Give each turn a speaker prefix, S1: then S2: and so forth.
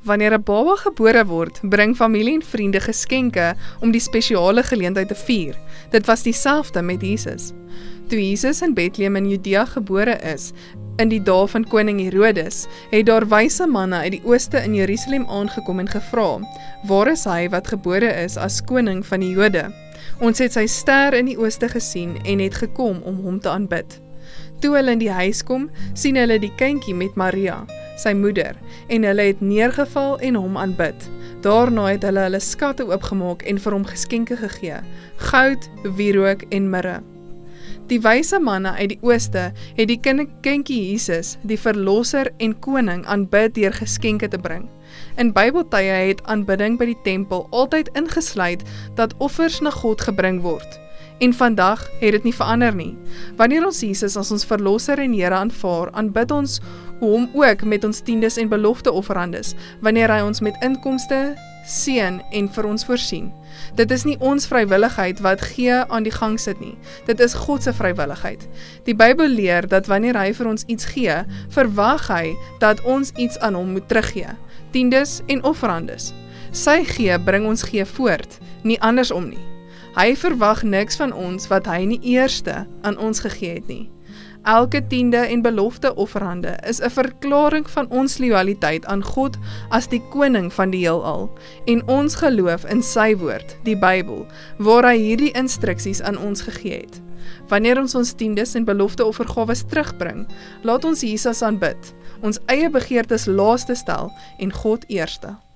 S1: Wanneer 'n baba gebore word, bring familie en vriende geskenke om die spesiale geleentheid te vier. Dit was dieselfde met Jesus. Toe Jesus in Bethlehem in Judea gebore is, in die dae van koning Herodes, het daar wyse manne uit die ooste in Jerusalem aangekom en gevra, waar is hy wat gebore is as koning van die Jode? Ons het sy ster in die ooste gesien en het gekom om hom te aanbid. Toe hulle in die huis kom, sien hulle die kindjie met Maria, sy moeder, en hulle het neergeval en hom aanbid. Daarna het hulle hulle skatte oopgemaak en vir hom geskenke gegee, goud, wierook en mirre. Die wyse manne uit die ooste het die kindjie Jesus, die verlosser en koning, aanbid deur geskenke te bring. In Bybeltye het aanbidding by die tempel altyd ingesluit dat offers na God gebring word. En vandag het dit nie verander nie. Wanneer ons Jesus as ons verlosser en Here aanvaar, aanbid ons hom ook met ons tiendes en belofteofferandes, wanneer hy ons met inkomste seën en vir ons voorsien. Dit is nie ons vrywilligheid wat gee aan die gang sit nie. Dit is God se vrywilligheid. Die Bybel leer dat wanneer hy vir ons iets gee, verwag hy dat ons iets aan hom moet teruggee. Tiendes en offerandes. Sy gee bring ons gee voort, nie andersom nie. Hy verwag niks van ons wat hy nie eerste aan ons gegee het nie. Elke tiende en belofte offerande is 'n verklaring van ons loyaliteit aan God as die koning van die heelal en ons geloof in sy woord, die Bybel, waar hy hierdie instruksies aan ons gegee het. Wanneer ons tiendes en belofte offergawes terugbring, laat ons Jesus aanbid, ons eie begeertes laaste stel en God eerste.